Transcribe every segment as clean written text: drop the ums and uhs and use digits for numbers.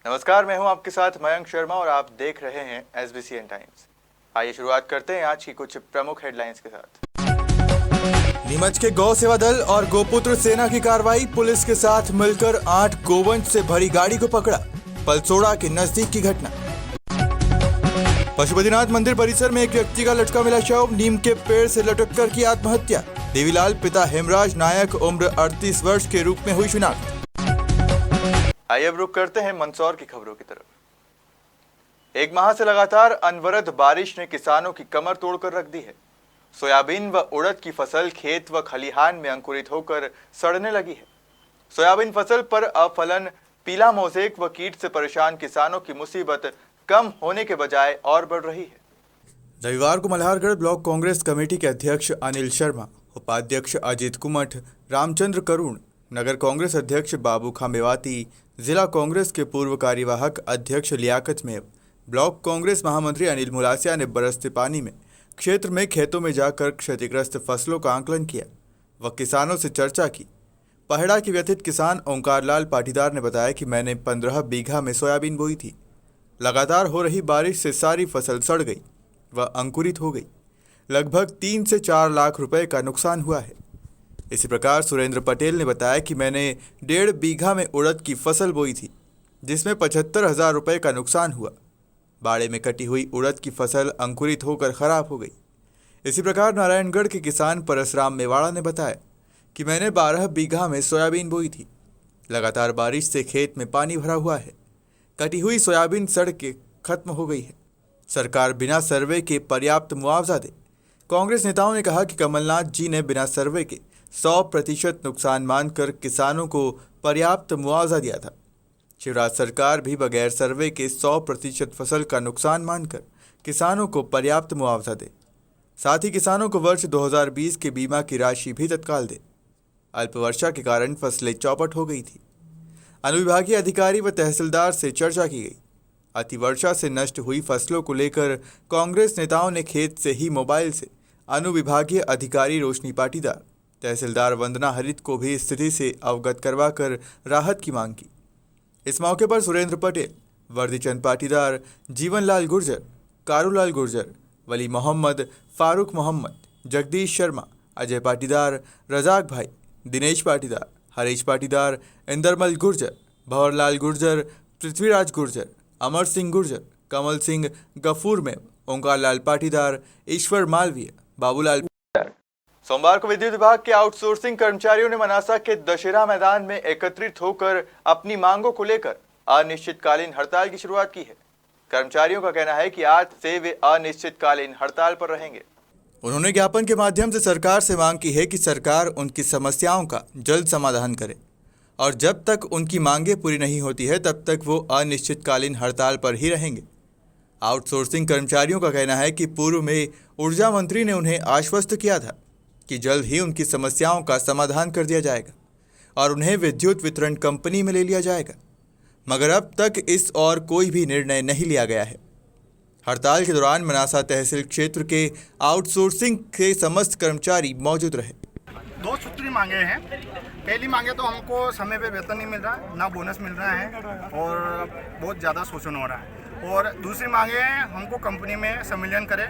नमस्कार, मैं हूं आपके साथ मयंक शर्मा और आप देख रहे हैं SBCN टाइम्स। आइए शुरुआत करते हैं आज की कुछ प्रमुख हेडलाइंस के साथ। नीमच के गौ सेवा दल और गोपुत्र सेना की कार्रवाई, पुलिस के साथ मिलकर 8 गोवंश से भरी गाड़ी को पकड़ा। पलसोड़ा के नजदीक की घटना। पशुपतिनाथ मंदिर परिसर में एक व्यक्ति का लटका मिला शव, नीम के पेड़ से लटककर की आत्महत्या। देवीलाल पिता हेमराज नायक उम्र 38 वर्ष के रूप में हुई शिनाख्त। आइए अब रुक करते हैं मंदसौर की खबरों की तरफ। एक माह से लगातार अनवरत बारिश ने किसानों की कमर तोड़कर रख दी है। सोयाबीन व उड़द की फसल खेत व खलिहान में अंकुरित होकर सड़ने लगी है। सोयाबीन फसल पर अफलन, पीला मोज़ेक व कीट से परेशान किसानों की मुसीबत कम होने के बजाय और बढ़ रही है। रविवार को मल्हारगढ़ ब्लॉक कांग्रेस कमेटी के अध्यक्ष अनिल शर्मा, उपाध्यक्ष अजीत कुमठ, रामचंद्र करुण, नगर कांग्रेस अध्यक्ष बाबू खां मेवाती, जिला कांग्रेस के पूर्व कार्यवाहक अध्यक्ष लियाकत मेव, ब्लॉक कांग्रेस महामंत्री अनिल मुलासिया ने बरसते पानी में क्षेत्र में खेतों में जाकर क्षतिग्रस्त फसलों का आंकलन किया व किसानों से चर्चा की। पहड़ा के व्यथित किसान ओंकार लाल पाटीदार ने बताया कि मैंने 15 बीघा में सोयाबीन बोई थी। लगातार हो रही बारिश से सारी फसल सड़ गई व अंकुरित हो गई। लगभग 3 से 4 लाख रुपए का नुकसान हुआ है। इसी प्रकार सुरेंद्र पटेल ने बताया कि मैंने 1.5 बीघा में उड़द की फसल बोई थी, जिसमें 75,000 रुपये का नुकसान हुआ। बाड़े में कटी हुई उड़द की फसल अंकुरित होकर खराब हो गई। इसी प्रकार नारायणगढ़ के किसान परसराम मेवाड़ा ने बताया कि मैंने 12 बीघा में सोयाबीन बोई थी। लगातार बारिश से खेत में पानी भरा हुआ है। कटी हुई सोयाबीन सड़ के खत्म हो गई है। सरकार बिना सर्वे के पर्याप्त मुआवजा दे। कांग्रेस नेताओं ने कहा कि कमलनाथ जी ने बिना सर्वे के 100% नुकसान मानकर किसानों को पर्याप्त मुआवजा दिया था। शिवराज सरकार भी बगैर सर्वे के 100% फसल का नुकसान मानकर किसानों को पर्याप्त मुआवजा दे। साथ ही किसानों को वर्ष 2020 के बीमा की राशि भी तत्काल दे। अल्पवर्षा के कारण फसलें चौपट हो गई थी। अनुविभागीय अधिकारी व तहसीलदार से चर्चा की गई। अतिवर्षा से नष्ट हुई फसलों को लेकर कांग्रेस नेताओं ने खेत से ही मोबाइल से अनुविभागीय अधिकारी रोशनी पाटीदार, तहसीलदार वंदना हरित को भी स्थिति से अवगत करवाकर राहत की मांग की। इस मौके पर सुरेंद्र पटेल, वर्दीचंद पाटीदार, जीवनलाल गुर्जर, कारूलाल गुर्जर, वली मोहम्मद, फारूक मोहम्मद, जगदीश शर्मा, अजय पाटीदार, रजाक भाई, दिनेश पाटीदार, हरीश पाटीदार, इंदरमल गुर्जर, भंवरलाल गुर्जर, पृथ्वीराज गुर्जर, अमर सिंह गुर्जर, कमल सिंह, गफूर मेव, ओंकार लाल पाटीदार, ईश्वर मालवीय, बाबूलाल। सोमवार को विद्युत विभाग के आउटसोर्सिंग कर्मचारियों ने मनासा के दशहरा मैदान में एकत्रित होकर अपनी मांगों को लेकर अनिश्चितकालीन हड़ताल की शुरुआत की है। कर्मचारियों का कहना है कि आज से वे अनिश्चितकालीन हड़ताल पर रहेंगे। उन्होंने ज्ञापन के माध्यम से सरकार से मांग की है कि सरकार उनकी समस्याओं का जल्द समाधान करे और जब तक उनकी मांगें पूरी नहीं होती है तब तक वो अनिश्चितकालीन हड़ताल पर ही रहेंगे। आउटसोर्सिंग कर्मचारियों का कहना है कि पूर्व में ऊर्जा मंत्री ने उन्हें आश्वस्त किया था कि जल्द ही उनकी समस्याओं का समाधान कर दिया जाएगा और उन्हें विद्युत वितरण कंपनी में ले लिया जाएगा, मगर अब तक इस और कोई भी निर्णय नहीं लिया गया है। हड़ताल के दौरान मनासा तहसील क्षेत्र के आउटसोर्सिंग के समस्त कर्मचारी मौजूद रहे। 2 सूत्री मांगे हैं। पहली मांगे तो हमको समय पे वेतन नहीं मिल रहा है, ना बोनस मिल रहा है और बहुत ज़्यादा शोषण हो रहा है। और दूसरी मांगे हैं हमको कंपनी में सम्मेलन करे,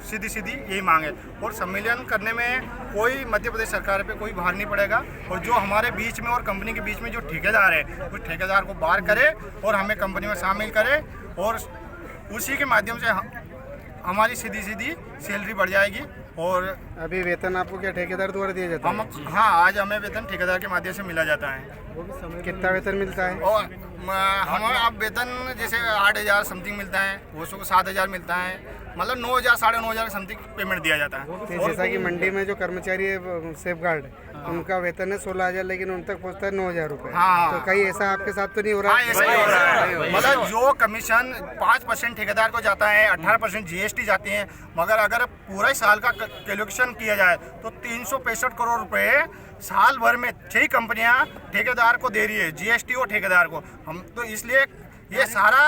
सीधी यही मांग है। और सम्मेलन करने में कोई मध्य प्रदेश सरकार पे कोई भार नहीं पड़ेगा और जो हमारे बीच में और कंपनी के बीच में जो ठेकेदार है उस ठेकेदार को बाहर करे और हमें कंपनी में शामिल करे और उसी के माध्यम से हमारी सीधी सैलरी बढ़ जाएगी। और अभी वेतन आपको क्या ठेकेदार द्वारा दिया जाता है? हाँ, आज हमें वेतन ठेकेदार के माध्यम से मिला जाता है। कितना वेतन मिलता है? और हमें अब वेतन जैसे 8,000 समथिंग मिलता है, वो 7,000 मिलता है, मतलब 9,000 साढ़े 9,000 समथिंग पेमेंट दिया जाता है। जैसा कि मंडी में जो कर्मचारी है सेफ गार्ड, उनका वेतन है 16,000 लेकिन उन तक पहुँचता है 9,000 रुपये। हाँ, तो कहीं ऐसा आपके साथ तो नहीं हो रहा? हाँ, ऐसा ही हो रहा है। मतलब जो कमीशन 5% ठेकेदार को जाता है, 18% GST जाती है, मगर अगर पूरा साल का कैलकुलेशन किया जाए तो 365 करोड़ रुपए साल भर में 6 कंपनियां ठेकेदार को दे रही है, GST और ठेकेदार को। हम तो इसलिए ये सारा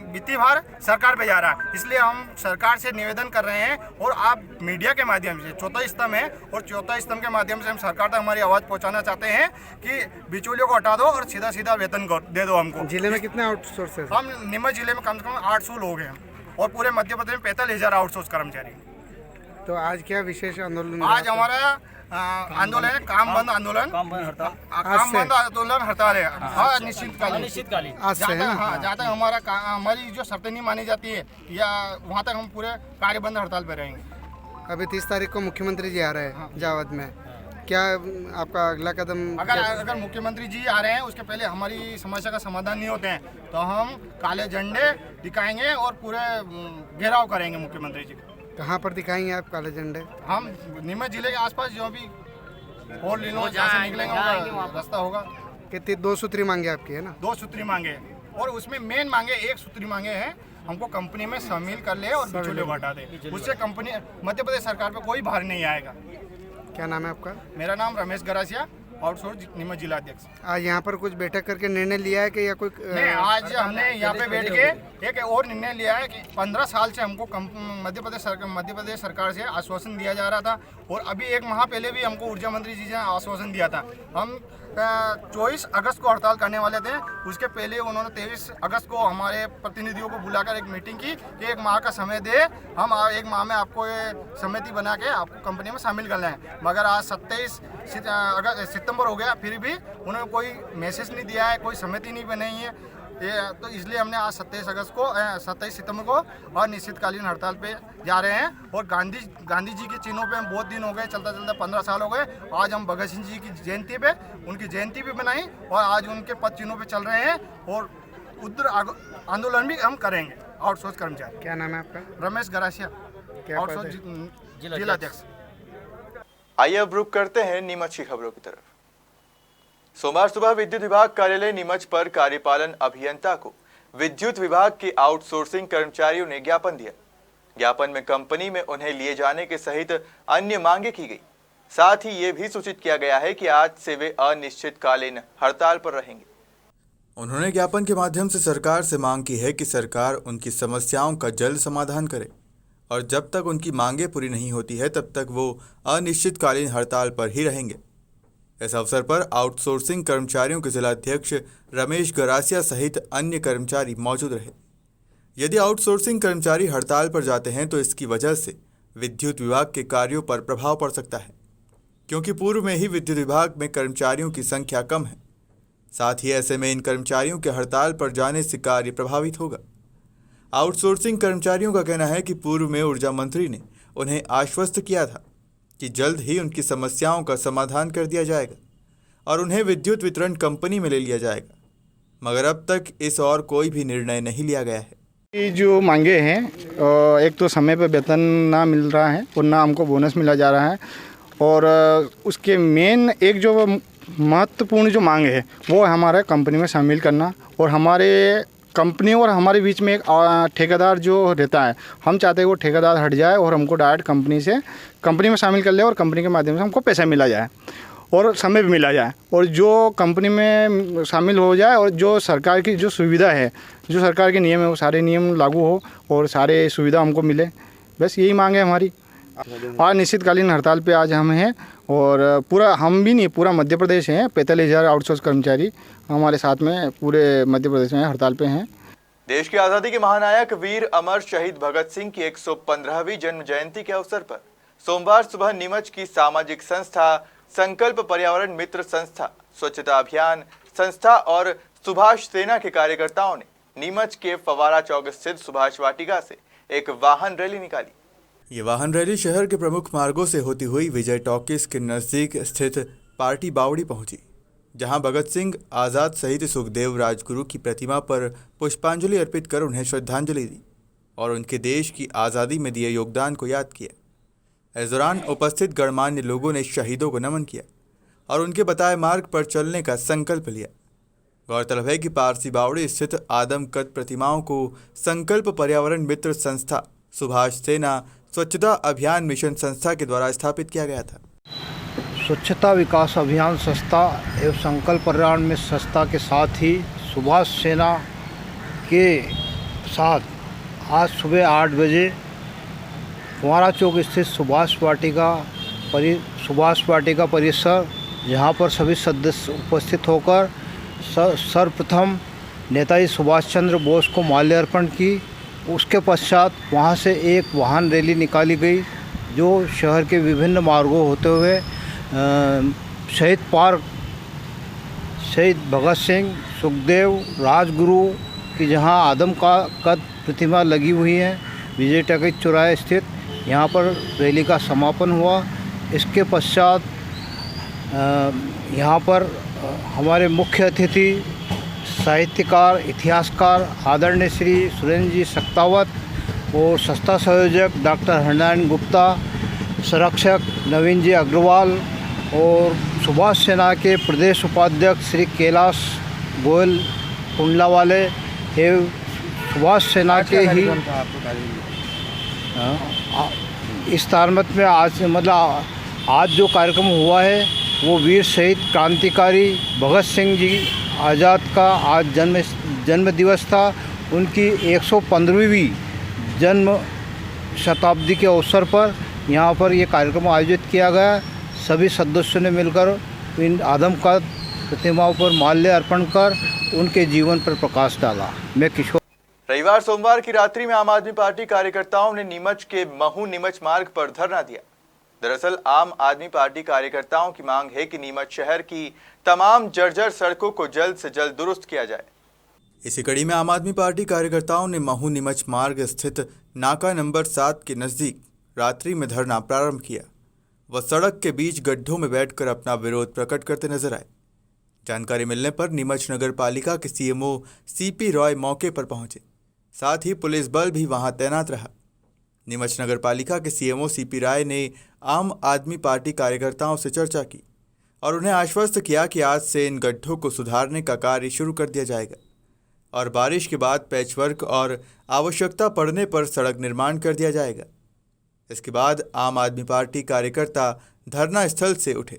वित्तीय भार सरकार पे जा रहा है। इसलिए हम सरकार से निवेदन कर रहे हैं और आप मीडिया के माध्यम से, चौथा स्तंभ है और चौथा स्तंभ के माध्यम से हम सरकार तक हमारी आवाज़ पहुंचाना चाहते हैं कि बिचौलियों को हटा दो और सीधा सीधा वेतन दे दो हमको। जिले में कितने आउटसोर्स है? हम नीमच जिले में कम से कम 800 लोग हैं और पूरे मध्य प्रदेश में 45,000 आउटसोर्स कर्मचारी। तो आज क्या विशेष आंदोलन? आज हमारा आंदोलन है, काम बंद आंदोलन, काम बंद आंदोलन हड़ताल है। हाँ, अनिश्चितकालीन। आज से है ना? हाँ, जहाँ तक हमारी जो शर्तें नहीं मानी जाती है या वहाँ तक हम पूरे कार्यबंद हड़ताल पे रहेंगे। अभी 30 तारीख को मुख्यमंत्री जी आ रहे हैं जावद में, क्या आपका अगला कदम? अगर मुख्यमंत्री जी आ रहे हैं उसके पहले हमारी समस्या का समाधान नहीं होते हैं तो हम काले झंडे दिखाएंगे और पूरे घेराव करेंगे मुख्यमंत्री जी। कहाँ पर दिखाएंगे आप काले झंडे? हम नीमच जिले के आसपास जो भी 4 लेनों जहाँ से निकलेंगे उनका रास्ता होगा। कितनी 2 सूत्री मांगे आपकी है ना? 2 सूत्री मांगे और उसमें मेन मांगे 1 सूत्री मांगे हैं, हमको कंपनी में शामिल कर ले और बिचौलियों को हटा दे। उससे कंपनी मध्य प्रदेश सरकार पे कोई भार नहीं आएगा। क्या नाम है आपका? मेरा नाम रमेश गरासिया, आउटसोर्स नीमच जिला अध्यक्ष। आज यहाँ पर कुछ बैठक करके निर्णय लिया है कि या कोई नहीं, आज हमने यहाँ पे बैठ के एक और निर्णय लिया है कि 15 साल से हमको मध्य प्रदेश सरकार से आश्वासन दिया जा रहा था और अभी 1 माह पहले भी हमको ऊर्जा मंत्री जी ने आश्वासन दिया था। हम 24 अगस्त को हड़ताल करने वाले थे, उसके पहले उन्होंने 23 अगस्त को हमारे प्रतिनिधियों को बुलाकर एक मीटिंग की कि 1 माह का समय दे, हम 1 माह में आपको ये समिति बना के आपको कंपनी में शामिल करना है। मगर आज 27 सितंबर हो गया, फिर भी उन्होंने कोई मैसेज नहीं दिया है, कोई समिति नहीं बनाई है। तो इसलिए हमने आज 27 सितंबर को अनिश्चितकालीन हड़ताल पे जा रहे हैं और गांधी जी के चिन्हों पे हम बहुत दिन हो गए, चलता 15 साल हो गए। आज हम भगत सिंह जी की जयंती पे उनकी जयंती भी बनाई और आज उनके पद चिन्हों पे चल रहे हैं और उधर आंदोलन भी हम करेंगे। आउटसोर्स कर्मचारी। क्या नाम है आपका? रमेश गरासिया, आउटसोर्स जिला अध्यक्ष। आइए अब रुक करते हैं नीमच की खबरों की तरफ। सोमवार सुबह विद्युत विभाग कार्यालय नीमच पर कार्यपालन अभियंता को विद्युत विभाग के आउटसोर्सिंग कर्मचारियों ने ज्ञापन दिया। ज्ञापन में कंपनी में उन्हें लिए जाने के सहित अन्य मांगे की गई। साथ ही ये भी सूचित किया गया है कि आज से वे अनिश्चितकालीन हड़ताल पर रहेंगे। उन्होंने ज्ञापन के माध्यम से सरकार से मांग की है कि सरकार उनकी समस्याओं का जल्द समाधान करे और जब तक उनकी मांगे पूरी नहीं होती है तब तक वो अनिश्चितकालीन हड़ताल पर ही रहेंगे। इस अवसर पर आउटसोर्सिंग कर्मचारियों के जिलाध्यक्ष रमेश गरासिया सहित अन्य कर्मचारी मौजूद रहे। यदि आउटसोर्सिंग कर्मचारी हड़ताल पर जाते हैं तो इसकी वजह से विद्युत विभाग के कार्यों पर प्रभाव पड़ सकता है, क्योंकि पूर्व में ही विद्युत विभाग में कर्मचारियों की संख्या कम है। साथ ही ऐसे में इन कर्मचारियों के हड़ताल पर जाने से कार्य प्रभावित होगा। आउटसोर्सिंग कर्मचारियों का कहना है कि पूर्व में ऊर्जा मंत्री ने उन्हें आश्वस्त किया था कि जल्द ही उनकी समस्याओं का समाधान कर दिया जाएगा और उन्हें विद्युत वितरण कंपनी में ले लिया जाएगा, मगर अब तक इस और कोई भी निर्णय नहीं लिया गया है। ये जो मांगे हैं, एक तो समय पे वेतन ना मिल रहा है और ना हमको बोनस मिला जा रहा है और उसके मेन एक जो महत्वपूर्ण जो मांग है वो हमारा कंपनी में शामिल करना और हमारे कंपनी और हमारे बीच में एक ठेकेदार जो रहता है, हम चाहते हैं वो ठेकेदार हट जाए और हमको डायरेक्ट कंपनी में शामिल कर ले और कंपनी के माध्यम से हमको पैसा मिला जाए और समय भी मिला जाए और जो कंपनी में शामिल हो जाए और जो सरकार की जो सुविधा है, जो सरकार के नियम है वो सारे नियम लागू हो और सारे सुविधा हमको मिले। बस यही मांग है हमारी। अनिश्चितकालीन हड़ताल पे आज हम हैं और पूरा हम भी नहीं, पूरा मध्य प्रदेश है। 45,000 आउटसोर्स कर्मचारी हमारे साथ में पूरे मध्य प्रदेश में हड़ताल पे हैं। देश की आज़ादी के महानायक वीर अमर शहीद भगत सिंह की 115वीं जन्म जयंती के अवसर पर सोमवार सुबह नीमच की सामाजिक संस्था संकल्प पर्यावरण मित्र संस्था, स्वच्छता अभियान संस्था और सुभाष सेना के कार्यकर्ताओं ने नीमच के फवारा चौक स्थित सुभाष वाटिका से एक वाहन रैली निकाली। ये वाहन रैली शहर के प्रमुख मार्गों से होती हुई विजय टॉकीज के नजदीक स्थित पार्टी बावड़ी पहुंची, जहां भगत सिंह, आज़ाद सहित सुखदेव राजगुरु की प्रतिमा पर पुष्पांजलि अर्पित कर उन्हें श्रद्धांजलि दी और उनके देश की आज़ादी में दिए योगदान को याद किया। इस दौरान उपस्थित गणमान्य लोगों ने शहीदों को नमन किया और उनके बताए मार्ग पर चलने का संकल्प लिया। गौरतलब है कि पारसी बावड़ी स्थित आदमकद प्रतिमाओं को संकल्प पर्यावरण मित्र संस्था, सुभाष सेना, स्वच्छता अभियान मिशन संस्था के द्वारा स्थापित किया गया था। स्वच्छता विकास अभियान संस्था एवं संकल्प पर्यावरण मिशन संस्था के साथ ही सुभाष सेना के साथ आज सुबह 8 बजे कुंवारा चौक स्थित सुभाष वाटिका परिसर, जहां पर सभी सदस्य उपस्थित होकर सर्वप्रथम नेताजी सुभाष चंद्र बोस को माल्यार्पण की। उसके पश्चात वहां से एक वाहन रैली निकाली गई जो शहर के विभिन्न मार्गों होते हुए शहीद पार्क, शहीद भगत सिंह, सुखदेव, राजगुरु की जहां आदम का कद प्रतिमा लगी हुई है विजय टैकेज चौराहे स्थित, यहां पर रैली का समापन हुआ। इसके पश्चात यहाँ पर हमारे मुख्य अतिथि साहित्यकार, इतिहासकार आदरणीय श्री सुरेंद्र जी सक्तावत और संस्था संयोजक डॉक्टर हरनारायण गुप्ता, संरक्षक नवीन जी अग्रवाल और सुभाष सेना के प्रदेश उपाध्यक्ष श्री कैलाश गोयल कुंडला वाले एवं सुभाष सेना के ही इस तारमत में आज जो कार्यक्रम हुआ है वो वीर शहीद क्रांतिकारी भगत सिंह जी आज़ाद का आज जन्म दिवस था। उनकी 115वीं जन्म शताब्दी के अवसर पर यहाँ पर ये कार्यक्रम आयोजित किया गया। सभी सदस्यों ने मिलकर इन आदमकद प्रतिमाओं पर माल्य अर्पण कर उनके जीवन पर प्रकाश डाला। मैं किशोर। रविवार सोमवार की रात्रि में आम आदमी पार्टी कार्यकर्ताओं ने नीमच के महू नीमच मार्ग पर धरना दिया। दरअसल आम आदमी पार्टी कार्यकर्ताओं की मांग है कि नीमच शहर की तमाम जर्जर सड़कों को जल्द से जल्द दुरुस्त किया जाए। इसी कड़ी में आम आदमी पार्टी कार्यकर्ताओं ने महू नीमच मार्ग स्थित नाका नंबर 7 के नजदीक रात्रि में धरना प्रारंभ किया। वह सड़क के बीच गड्ढों में बैठकर अपना विरोध प्रकट करते नजर आए। जानकारी मिलने पर नीमच नगर पालिका के सीएमओ सीपी रॉय मौके पर पहुंचे, साथ ही पुलिस बल भी वहां तैनात रहा। नीमच नगर पालिका के सीएमओ सीपी राय ने आम आदमी पार्टी कार्यकर्ताओं से चर्चा की और उन्हें आश्वस्त किया कि आज से इन गड्ढों को सुधारने का कार्य शुरू कर दिया जाएगा और बारिश के बाद पैचवर्क और आवश्यकता पड़ने पर सड़क निर्माण कर दिया जाएगा। इसके बाद आम आदमी पार्टी कार्यकर्ता धरना स्थल से उठे।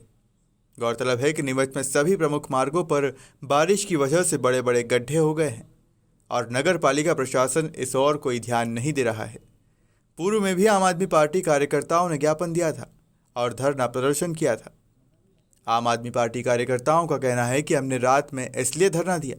गौरतलब है कि नीमच में सभी प्रमुख मार्गों पर बारिश की वजह से बड़े बड़े गड्ढे हो गए हैं और नगर पालिका प्रशासन इस ओर कोई ध्यान नहीं दे रहा है। पूर्व में भी आम आदमी पार्टी कार्यकर्ताओं ने ज्ञापन दिया था और धरना प्रदर्शन किया था। आम आदमी पार्टी कार्यकर्ताओं का कहना है कि हमने रात में इसलिए धरना दिया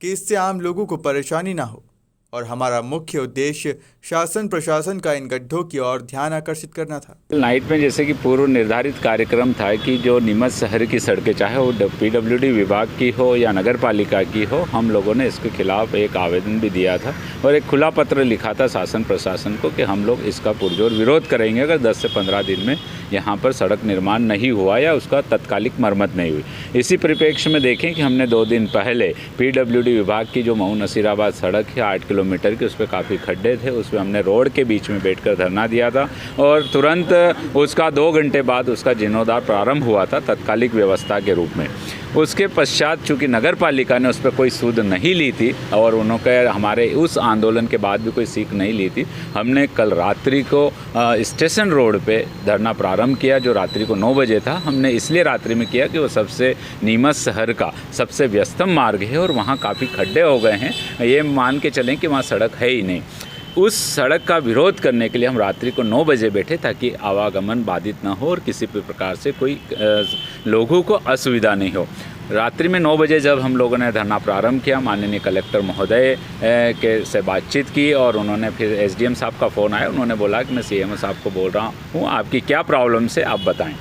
कि इससे आम लोगों को परेशानी ना हो और हमारा मुख्य उद्देश्य शासन प्रशासन का इन गड्ढों की ओर ध्यान आकर्षित करना था। नाइट में जैसे कि पूर्व निर्धारित कार्यक्रम था कि जो नीमच शहर की सड़कें, चाहे वो पीडब्ल्यूडी विभाग की हो या नगर पालिका की हो, हम लोगों ने इसके खिलाफ एक आवेदन भी दिया था और एक खुला पत्र लिखा था शासन प्रशासन को कि हम लोग इसका पुरजोर विरोध करेंगे अगर 10 से 15 दिन में यहाँ पर सड़क निर्माण नहीं हुआ या उसका तत्कालिक मरम्मत नहीं हुई। इसी परिप्रेक्ष्य में देखें कि हमने 2 दिन पहले पीडब्ल्यूडी विभाग की जो महू नसीराबाद सड़क है 8 किलोमीटर की, उस पर काफ़ी खड्डे थे, उसमें हमने रोड के बीच में बैठकर धरना दिया था और तुरंत उसका 2 घंटे बाद उसका जीर्णोद्धार प्रारंभ हुआ था तत्कालिक व्यवस्था के रूप में। उसके पश्चात चूँकि नगर पालिका ने उस पर कोई सूद नहीं ली थी और उन्होंने हमारे उस आंदोलन के बाद भी कोई सीख नहीं ली थी, हमने कल रात्रि को स्टेशन रोड पे धरना प्रारंभ किया जो रात्रि को 9 बजे था। हमने इसलिए रात्रि में किया कि वो सबसे नीमच शहर का सबसे व्यस्तम मार्ग है और वहाँ काफ़ी खड्डे हो गए हैं, ये मान के चलें कि वहाँ सड़क है ही नहीं। उस सड़क का विरोध करने के लिए हम रात्रि को 9 बजे बैठे ताकि आवागमन बाधित ना हो और किसी भी प्रकार से कोई लोगों को असुविधा नहीं हो। रात्रि में 9 बजे जब हम लोगों ने धरना प्रारंभ किया, माननीय कलेक्टर महोदय के से बातचीत की और उन्होंने फिर एसडीएम साहब का फ़ोन आया, उन्होंने बोला कि मैं सीएमओ साहब को बोल रहा हूँ, आपकी क्या प्रॉब्लम से आप बताएं।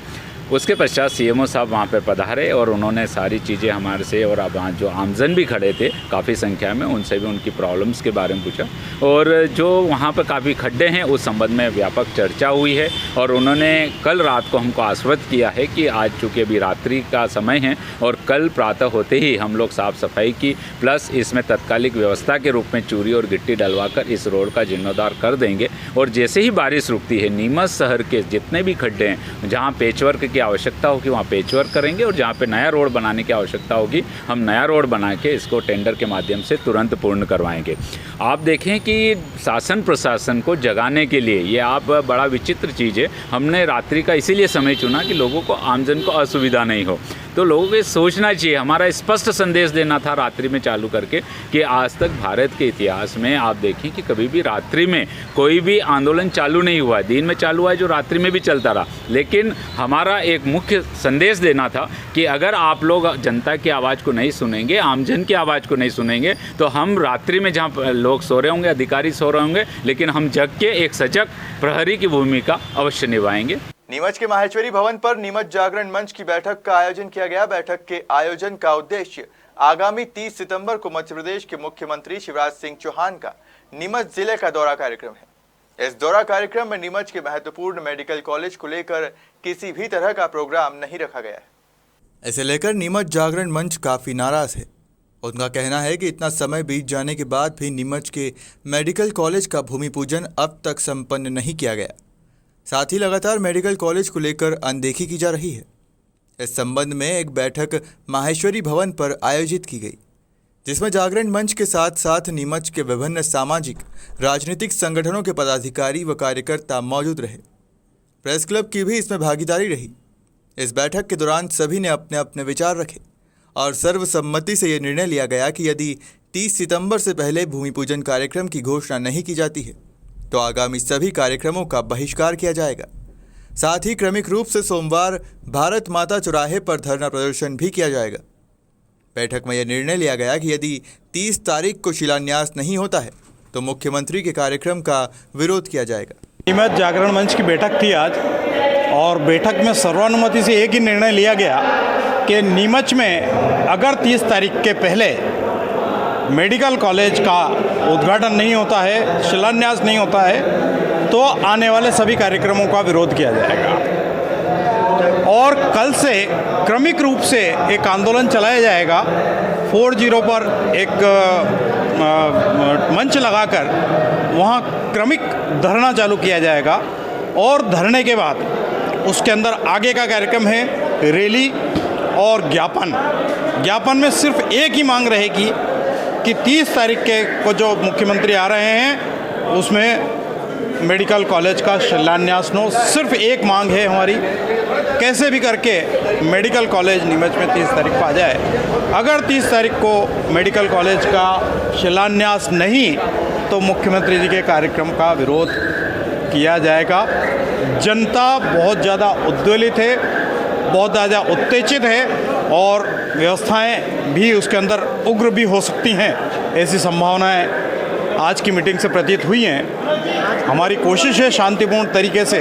उसके पश्चात सीएमओ साहब वहाँ पे पधारे और उन्होंने सारी चीज़ें हमारे से और अब वहाँ जो आमजन भी खड़े थे काफ़ी संख्या में, उनसे भी उनकी प्रॉब्लम्स के बारे में पूछा और जो वहाँ पर काफ़ी खड्डे हैं उस संबंध में व्यापक चर्चा हुई है और उन्होंने कल रात को हमको आश्वस्त किया है कि आज चूँकि अभी रात्रि का समय है और कल प्रातः होते ही हम लोग साफ़ सफाई की प्लस इसमें तत्कालिक व्यवस्था के रूप में चूरी और गिट्टी डलवाकर इस रोड का जीर्णोद्धार कर देंगे और जैसे ही बारिश रुकती है नीमच शहर के जितने भी खड्डे हैं जहाँ पेचवर्क की आवश्यकता होगी वहाँ पेचवर्क करेंगे और जहाँ पे नया रोड बनाने की आवश्यकता होगी हम नया रोड बना के इसको टेंडर के माध्यम से तुरंत पूर्ण करवाएंगे। आप देखें कि शासन प्रशासन को जगाने के लिए ये आप बड़ा विचित्र चीज़ है, हमने रात्रि का इसीलिए समय चुना कि लोगों को आमजन को असुविधा नहीं हो। तो लोगों को सोचना चाहिए। हमारा स्पष्ट संदेश देना था रात्रि में चालू करके कि आज तक भारत के इतिहास में आप देखें कि कभी भी रात्रि में कोई भी आंदोलन चालू नहीं हुआ है। दिन में चालू हुआ है जो रात्रि में भी चलता रहा, लेकिन हमारा एक मुख्य संदेश देना था कि अगर आप लोग जनता की आवाज़ को नहीं सुनेंगे, आमजन की आवाज़ को नहीं सुनेंगे, तो हम रात्रि में जहाँ लोग सो रहे होंगे, अधिकारी सो रहे होंगे, लेकिन हम जग के एक सजग प्रहरी की भूमिका अवश्य निभाएंगे। नीमच के माहेश्वरी भवन पर नीमच जागरण मंच की बैठक का आयोजन किया गया। बैठक के आयोजन का उद्देश्य आगामी 30 सितंबर को मध्य प्रदेश के मुख्यमंत्री शिवराज सिंह चौहान का नीमच जिले का दौरा कार्यक्रम है। इस दौरा कार्यक्रम में नीमच के महत्वपूर्ण मेडिकल कॉलेज को लेकर किसी भी तरह का प्रोग्राम नहीं रखा गया है। इसे लेकर नीमच जागरण मंच काफी नाराज है। उनका कहना है कि इतना समय बीत जाने के बाद भी नीमच के मेडिकल कॉलेज का भूमि पूजन अब तक संपन्न नहीं किया गया। साथ ही लगातार मेडिकल कॉलेज को लेकर अनदेखी की जा रही है। इस संबंध में एक बैठक माहेश्वरी भवन पर आयोजित की गई, जिसमें जागरण मंच के साथ साथ नीमच के विभिन्न सामाजिक राजनीतिक संगठनों के पदाधिकारी व कार्यकर्ता मौजूद रहे। प्रेस क्लब की भी इसमें भागीदारी रही। इस बैठक के दौरान सभी ने अपने अपने विचार रखे और सर्वसम्मति से ये निर्णय लिया गया कि यदि 30 सितंबर से पहले भूमि पूजन कार्यक्रम की घोषणा नहीं की जाती है तो आगामी सभी कार्यक्रमों का बहिष्कार किया जाएगा। साथ ही क्रमिक रूप से सोमवार भारत माता चौराहे पर धरना प्रदर्शन भी किया जाएगा। बैठक में यह निर्णय लिया गया कि यदि 30 तारीख को शिलान्यास नहीं होता है तो मुख्यमंत्री के कार्यक्रम का विरोध किया जाएगा। नीमच जागरण मंच की बैठक थी आज, और बैठक में सर्वानुमति से एक ही निर्णय लिया गया कि नीमच में अगर 30 तारीख के पहले मेडिकल कॉलेज का उद्घाटन नहीं होता है, शिलान्यास नहीं होता है, तो आने वाले सभी कार्यक्रमों का विरोध किया जाएगा। और कल से क्रमिक रूप से एक आंदोलन चलाया जाएगा। 40 पर एक मंच लगाकर वहाँ क्रमिक धरना चालू किया जाएगा, और धरने के बाद उसके अंदर आगे का कार्यक्रम है रैली और ज्ञापन में सिर्फ एक ही मांग रहेगी कि 30 तारीख को जो मुख्यमंत्री आ रहे हैं उसमें मेडिकल कॉलेज का शिलान्यास नो। सिर्फ एक मांग है हमारी, कैसे भी करके मेडिकल कॉलेज नीमच में 30 तारीख को आ जाए। अगर 30 तारीख को मेडिकल कॉलेज का शिलान्यास नहीं तो मुख्यमंत्री जी के कार्यक्रम का विरोध किया जाएगा। जनता बहुत ज़्यादा उद्वेलित है, बहुत ज़्यादा उत्तेजित है, और व्यवस्थाएं भी उसके अंदर उग्र भी हो सकती हैं, ऐसी संभावनाएं आज की मीटिंग से प्रतीत हुई हैं। हमारी कोशिश है शांतिपूर्ण तरीके से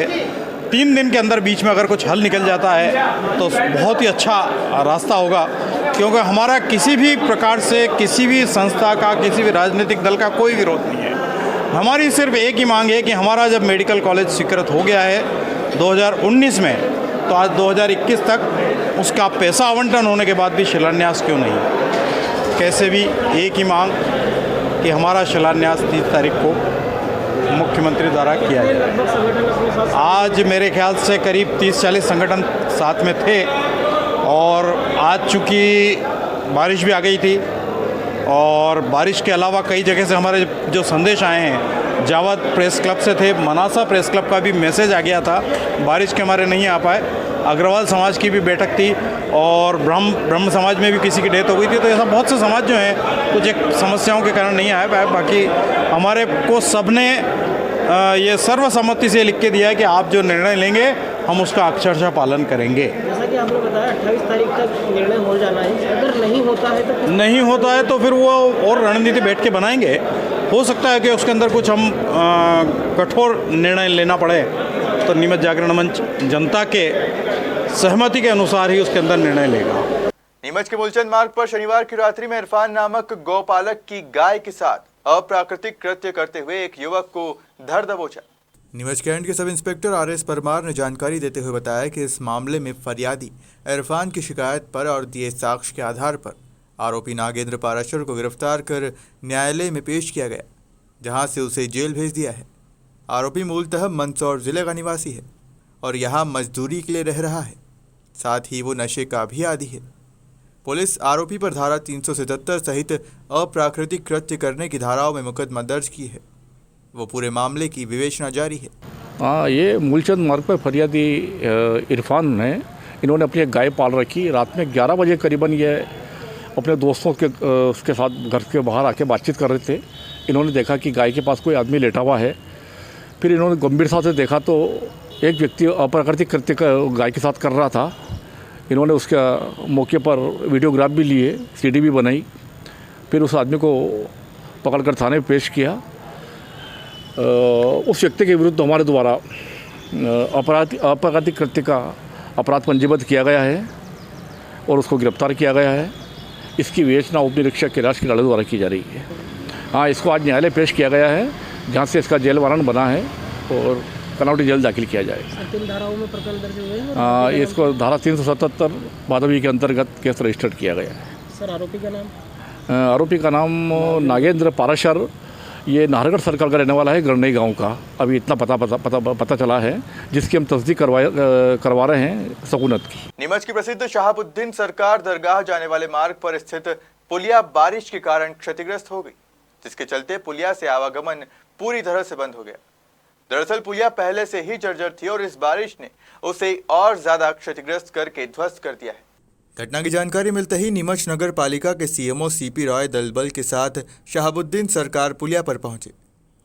3 दिन के अंदर बीच में अगर कुछ हल निकल जाता है तो बहुत ही अच्छा रास्ता होगा, क्योंकि हमारा किसी भी प्रकार से किसी भी संस्था का, किसी भी राजनीतिक दल का कोई विरोध नहीं है। हमारी सिर्फ एक ही मांग है कि हमारा जब मेडिकल कॉलेज स्वीकृत हो गया है 2019 में, तो आज 2021 तक उसका पैसा आवंटन होने के बाद भी शिलान्यास क्यों नहीं। कैसे भी एक ही मांग कि हमारा शिलान्यास 30 तारीख को मुख्यमंत्री द्वारा किया जाए। आज मेरे ख्याल से करीब 30-40 संगठन साथ में थे, और आज चूँकि बारिश भी आ गई थी, और बारिश के अलावा कई जगह से हमारे जो संदेश आए हैं, जावद प्रेस क्लब से थे, मनासा प्रेस क्लब का भी मैसेज आ गया था, बारिश के हमारे नहीं आ पाए। अग्रवाल समाज की भी बैठक थी, और ब्रह्म समाज में भी किसी की डेथ हो गई थी। तो ऐसा बहुत से समाज जो हैं कुछ एक समस्याओं के कारण नहीं आए पाए। बाकी हमारे को सबने ये सर्वसम्मति से लिख के दिया है कि आप जो निर्णय लेंगे हम उसका अक्षरशः पालन करेंगे। जैसा कि आपने बताया 28 तारीख तक निर्णय हो जाना है, अगर नहीं होता है तो फिर वो और रणनीति बैठ के बनाएंगे। हो सकता है कि उसके अंदर कुछ हम कठोर निर्णय लेना पड़े, तो नीमच जागरण मंच जनता के सहमति के अनुसार ही उसके अंदर निर्णय लेगा। नीमच के मूलचंद मार्ग पर शनिवार की रात्रि में इरफान नामक गौपालक की गाय के साथ अप्राकृतिक कृत्य करते हुए एक युवक को धर दबोचा। नीमच कैंट के सब इंस्पेक्टर RS परमार ने जानकारी देते हुए बताया कि इस मामले में फरियादी इरफान की शिकायत पर और दिए साक्ष्य के आधार पर आरोपी नागेंद्र पाराशर को गिरफ्तार कर न्यायालय में पेश किया गया, जहां से उसे जेल भेज दिया है। आरोपी मूलतः मंदसौर जिले का निवासी है और यहां मजदूरी के लिए रह रहा है। साथ ही वो नशे का भी आदी है। पुलिस आरोपी पर धारा 377 सहित अप्राकृतिक कृत्य करने की धाराओं में मुकदमा दर्ज की है। वो पूरे मामले की विवेचना जारी है। ये मूलचंद मार्ग पर फरियादी इरफान ने इन्होंने अपनी एक गाय पाल रखी। रात में 11 बजे करीबन ये अपने दोस्तों के उसके साथ घर के बाहर आके बातचीत कर रहे थे। इन्होंने देखा कि गाय के पास कोई आदमी लेटा हुआ है। फिर इन्होंने गंभीरता से देखा तो एक व्यक्ति अप्राकृतिक कृत्य गाय के साथ कर रहा था। इन्होंने उसका मौके पर वीडियोग्राफ भी लिए, सीडी भी बनाई। फिर उस आदमी को पकड़कर थाने में पेश किया। उस व्यक्ति के विरुद्ध हमारे द्वारा अप्राकृतिक कृत्य का अपराध पंजीबद्ध किया गया है और उसको गिरफ्तार किया गया है। इसकी विवेचना उप निरीक्षक कैलाश किराड़े द्वारा की जा रही है। हाँ, इसको आज न्यायालय पेश किया गया है, जहाँ से इसका जेल वारंट बना है और कनौटी जेल दाखिल किया जाएगा। 3 धाराओं में प्रकरण दर्ज हुए हैं। इसको धारा 377 भादवी के अंतर्गत केस रजिस्टर्ड किया गया है। सर, आरोपी का नाम? आरोपी का नाम नागेंद्र पाराशर, ये नाहरगढ़ सर्कल का रहने वाला है, गरनई गांव का। अभी इतना पता चला है, जिसकी हम तस्दीक करवा रहे हैं सकूनत की। नीमच की प्रसिद्ध शहाबुद्दीन सरकार दरगाह जाने वाले मार्ग पर स्थित पुलिया बारिश के कारण क्षतिग्रस्त हो गई, जिसके चलते पुलिया से आवागमन पूरी तरह से बंद हो गया। दरअसल पुलिया पहले से ही जर्जर थी और इस बारिश ने उसे और ज्यादा क्षतिग्रस्त करके ध्वस्त कर दिया है। घटना की जानकारी मिलते ही नीमच नगर पालिका के सीएमओ सीपी रॉय दलबल के साथ शहाबुद्दीन सरकार पुलिया पर पहुंचे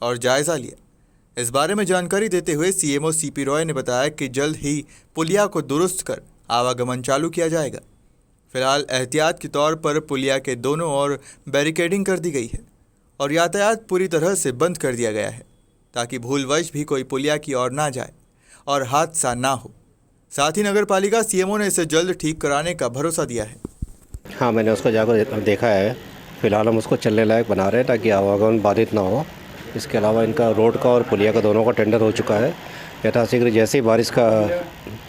और जायजा लिया। इस बारे में जानकारी देते हुए सीएमओ सीपी रॉय ने बताया कि जल्द ही पुलिया को दुरुस्त कर आवागमन चालू किया जाएगा। फिलहाल एहतियात के तौर पर पुलिया के दोनों ओर बैरिकेडिंग कर दी गई है और यातायात पूरी तरह से बंद कर दिया गया है, ताकि भूलवश भी कोई पुलिया की ओर ना जाए और हादसा ना हो। साथ ही नगर पालिका सीएमओ ने इसे जल्द ठीक कराने का भरोसा दिया है। हाँ, मैंने उसको जाकर देखा है। फिलहाल हम उसको चलने लायक बना रहे हैं ताकि आवागमन बाधित ना हो। इसके अलावा इनका रोड का और पुलिया का दोनों का टेंडर हो चुका है। यथाशीघ्र जैसे ही बारिश का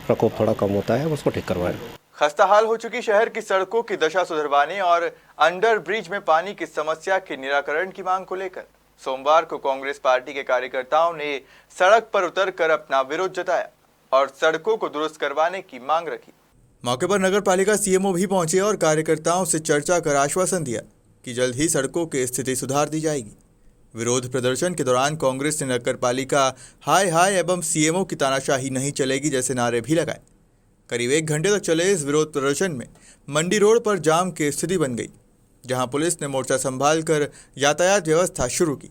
प्रकोप थोड़ा कम होता है हम उसको ठीक करवाएं। खस्ताहाल हो चुकी शहर की सड़कों की दशा सुधरवाने और अंडर ब्रिज में पानी की समस्या के निराकरण की मांग को लेकर सोमवार को कांग्रेस पार्टी के कार्यकर्ताओं ने सड़क पर उतरकर अपना विरोध जताया और सड़कों को दुरुस्त करवाने की मांग रखी। मौके पर नगर पालिका सीएमओ भी पहुंचे और कार्यकर्ताओं से चर्चा कर आश्वासन दिया कि जल्द ही सड़कों की स्थिति सुधार दी जाएगी। विरोध प्रदर्शन के दौरान कांग्रेस ने नगर पालिका हाय हाय एवं सीएमओ की तानाशाही नहीं चलेगी जैसे नारे भी लगाए। करीब 1 घंटे तक चले इस विरोध प्रदर्शन में मंडी रोड पर जाम की स्थिति बन गई, जहां पुलिस ने मोर्चा संभाल कर यातायात व्यवस्था शुरू की।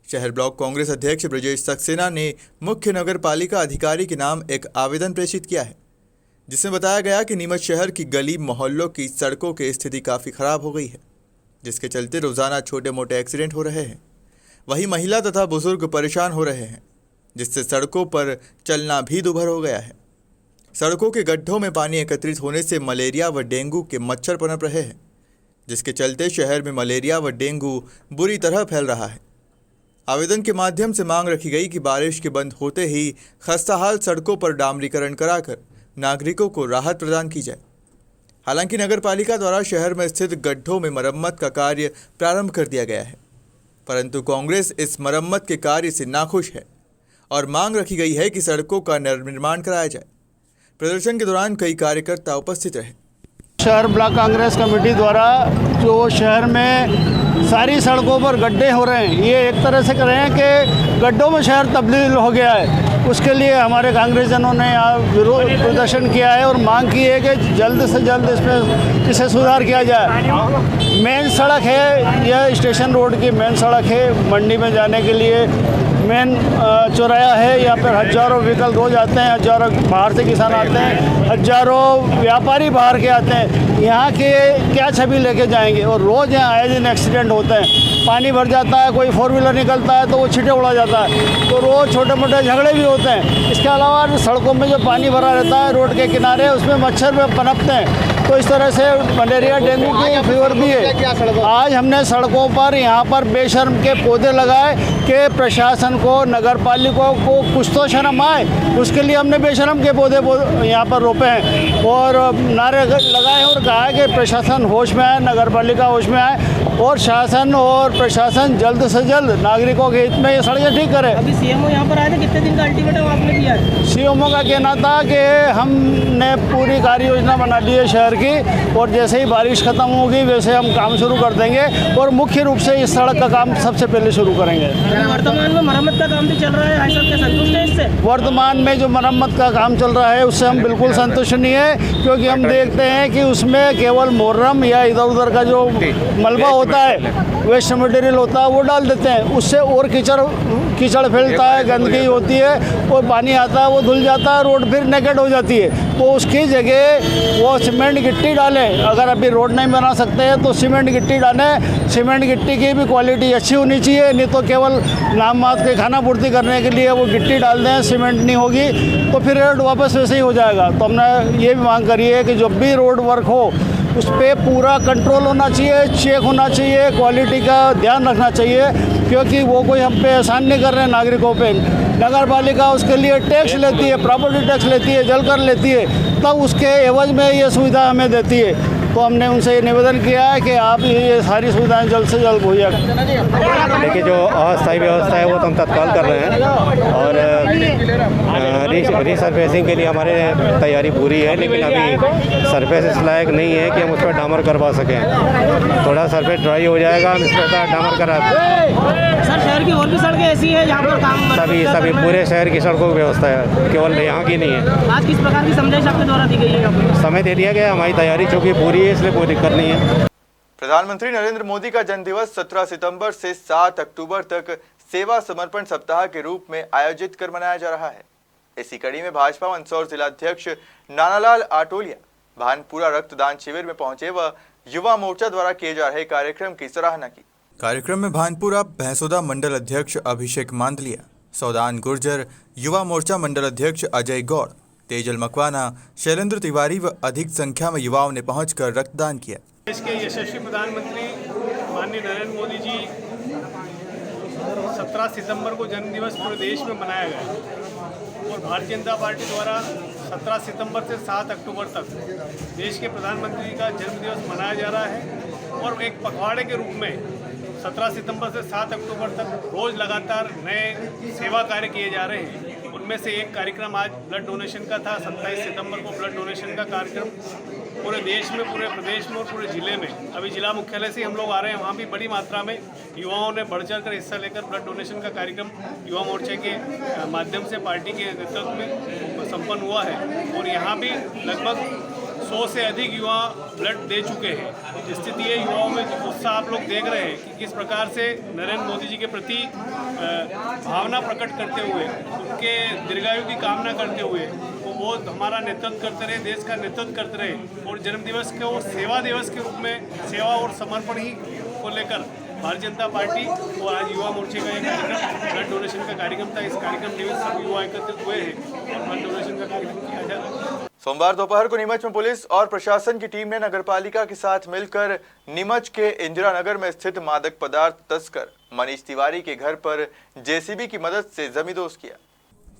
शहर ब्लॉक कांग्रेस अध्यक्ष ब्रजेश सक्सेना ने मुख्य नगर पालिका अधिकारी के नाम एक आवेदन प्रेषित किया है, जिसमें बताया गया कि नीमच शहर की गली मोहल्लों की सड़कों की स्थिति काफ़ी ख़राब हो गई है, जिसके चलते रोज़ाना छोटे मोटे एक्सीडेंट हो रहे हैं। वहीं महिला तथा बुजुर्ग परेशान हो रहे हैं, जिससे सड़कों पर चलना भी दुभर हो गया है। सड़कों के गड्ढों में पानी एकत्रित होने से मलेरिया व डेंगू के मच्छर पनप रहे हैं, जिसके चलते शहर में मलेरिया व डेंगू बुरी तरह फैल रहा है। आवेदन के माध्यम से मांग रखी गई कि बारिश के बंद होते ही खस्ताहाल सड़कों पर डामरीकरण कराकर नागरिकों को राहत प्रदान की जाए। हालांकि नगर पालिका द्वारा शहर में स्थित गड्ढों में मरम्मत का कार्य प्रारंभ कर दिया गया है, परंतु कांग्रेस इस मरम्मत के कार्य से नाखुश है और मांग रखी गई है कि सड़कों का निर्माण कराया जाए। प्रदर्शन के दौरान कई कार्यकर्ता उपस्थित रहे। शहर ब्लॉक कांग्रेस कमेटी द्वारा जो शहर में सारी सड़कों पर गड्ढे हो रहे हैं, ये एक तरह से कर रहे हैं कि गड्ढों में शहर तब्दील हो गया है। उसके लिए हमारे कांग्रेसजनों ने यहाँ विरोध प्रदर्शन किया है और मांग की है कि जल्द से जल्द इसे सुधार किया जाए। मेन सड़क है, यह स्टेशन रोड की मेन सड़क है। मंडी में जाने के लिए मेन चौराहा है। यहाँ पर हज़ारों व्हीकल रोज आते हैं, हज़ारों बाहर से किसान आते हैं, हज़ारों व्यापारी बाहर के आते हैं। यहाँ के क्या छवि लेके जाएंगे? और रोज़ यहाँ आए दिन एक्सीडेंट होते हैं। पानी भर जाता है, कोई 4 व्हीलर निकलता है तो वो छींटे उड़ा जाता है, तो रोज़ छोटे मोटे झगड़े भी होते हैं। इसके अलावा सड़कों में जो पानी भरा रहता है रोड के किनारे, उसमें मच्छर पनपते हैं, तो इस तरह से मलेरिया डेंगू की फीवर भी है। आज हमने सड़कों पर यहाँ पर बेशर्म के पौधे लगाए कि प्रशासन को, नगर पालिका को कुछ तो शर्म आए, उसके लिए हमने बेशर्म के पौधे यहाँ पर रोपे हैं और नारे लगाए और कहा है कि प्रशासन होश में आए, नगर पालिका होश में आए और शासन और प्रशासन जल्द से जल्द नागरिकों के हित में ये सड़कें ठीक करे। अभी सीएमओ यहाँ पर आए थे, कितने दिन का अल्टीमेटम आपने दिया है? सीएमओ का कहना था कि हमने पूरी कार्य योजना बना ली है शहर की और जैसे ही बारिश खत्म होगी वैसे हम काम शुरू कर देंगे और मुख्य रूप से इस सड़क का काम सबसे पहले शुरू करेंगे। वर्तमान में मरम्मत का काम भी चल रहा है, भाई साहब क्या संतुष्ट है इससे? वर्तमान में जो मरम्मत का काम चल रहा है उससे हम बिल्कुल संतुष्ट नहीं है, क्योंकि हम देखते हैं कि उसमें केवल मुहर्रम या इधर उधर का जो मलबा होता है, वेस्ट मटेरियल होता है, वो डाल देते हैं। उससे और कीचड़ फैलता है, गंदगी होती है, और पानी आता है वो धुल जाता है, रोड फिर नेकेड हो जाती है। तो उसकी जगह वो सीमेंट गिट्टी डालें। अगर अभी रोड नहीं बना सकते हैं तो सीमेंट गिट्टी डालें। सीमेंट गिट्टी की भी क्वालिटी अच्छी होनी चाहिए, नहीं तो केवल नाम मात्र के खाना पूर्ति करने के लिए वो गिट्टी डाल दें, सीमेंट नहीं होगी तो फिर रोड वापस वैसे ही हो जाएगा। तो हमने ये भी मांग करी है कि जब भी रोड वर्क हो उस पर पूरा कंट्रोल होना चाहिए, चेक होना चाहिए, क्वालिटी का ध्यान रखना चाहिए, क्योंकि वो कोई हम पे एहसान नहीं कर रहे हैं नागरिकों पे। नगर पालिका उसके लिए टैक्स लेती है, प्रॉपर्टी टैक्स लेती है, जल कर लेती है, तब उसके एवज में ये सुविधा हमें देती है। तो हमने उनसे ये निवेदन किया है कि आप ये सारी सुविधाएं जल्द से जल्द मुहैया करें। देखिए, जो अस्थायी व्यवस्था है वो तो हम तत्काल कर रहे हैं, और रीसरफेसिंग के लिए हमारे तैयारी पूरी है, लेकिन अभी सरफेस इस लायक नहीं है कि हम उस पर डामर करवा सकें। थोड़ा सरफेस ड्राई हो जाएगा, हम इस पर डामर करा सर, शहर की और भी सड़कें ऐसी है जहाँ पर काम सभी पूरे शहर की सड़कों की व्यवस्था है, केवल यहाँ की नहीं है। आज किस प्रकार की संदेश आपके द्वारा दी गई है? समय दे दिया गया, हमारी तैयारी चूँकि पूरी है, इसलिए कोई दिक्कत नहीं है। प्रधानमंत्री नरेंद्र मोदी का जन्मदिवस 17 सितंबर से 7 अक्टूबर तक सेवा समर्पण सप्ताह के रूप में आयोजित कर मनाया जा रहा है। इसी कड़ी में भाजपा मंदसौर जिलाध्यक्ष नानालाल आटोलिया भानपुरा रक्तदान शिविर में पहुंचे व युवा मोर्चा द्वारा किए जा रहे कार्यक्रम की सराहना की। कार्यक्रम में भानपुरा भैंसोदा मंडल अध्यक्ष अभिषेक मांदलिया, सौदान गुर्जर, युवा मोर्चा मंडल अध्यक्ष अजय गौड़, तेजल मकवाना, शैलेंद्र तिवारी व अधिक संख्या में युवाओं ने पहुंचकर रक्तदान किया। देश के यशस्वी प्रधानमंत्री माननीय नरेंद्र मोदी जी 17 सितंबर को जन्मदिवस पूरे देश में मनाया गया, और भारतीय जनता पार्टी द्वारा 17 सितंबर से 7 अक्टूबर तक देश के प्रधानमंत्री का जन्मदिवस मनाया जा रहा है। और एक पखवाड़े के रूप में 17 सितंबर से 7 अक्टूबर तक रोज़ लगातार नए सेवा कार्य किए जा रहे हैं। उनमें से एक कार्यक्रम आज ब्लड डोनेशन का था। 27 सितंबर को ब्लड डोनेशन का कार्यक्रम पूरे देश में, पूरे प्रदेश में और पूरे ज़िले में, अभी जिला मुख्यालय से हम लोग आ रहे हैं, वहाँ भी बड़ी मात्रा में युवाओं ने बढ़ चढ़ कर हिस्सा लेकर ब्लड डोनेशन का कार्यक्रम युवा मोर्चे के माध्यम से पार्टी के नेतृत्व में संपन्न हुआ है। और यहाँ भी लगभग 100 से अधिक युवा ब्लड दे चुके हैं। स्थिति है, युवाओं में उत्साह आप लोग देख रहे हैं कि किस प्रकार से नरेंद्र मोदी जी के प्रति भावना प्रकट करते हुए, उनके दीर्घायु की कामना करते हुए वो हमारा नेतृत्व करते रहे, देश का नेतृत्व करते रहे। और जन्मदिवस को सेवा दिवस के रूप में सेवा और समर्पण ही को लेकर भारतीय जनता पार्टी और आज युवा मोर्चे का एक कार्यक्रम ब्लड डोनेशन का कार्यक्रम था। इस कार्यक्रम में सभी युवा एकत्रित हुए हैं और ब्लड डोनेशन का कार्यक्रम किया जा रहा है। सोमवार दोपहर को नीमच में पुलिस और प्रशासन की टीम ने नगरपालिका के साथ मिलकर नीमच के इंदिरा नगर में स्थित मादक पदार्थ तस्कर मनीष तिवारी के घर पर जेसीबी की मदद से जमींदोज किया।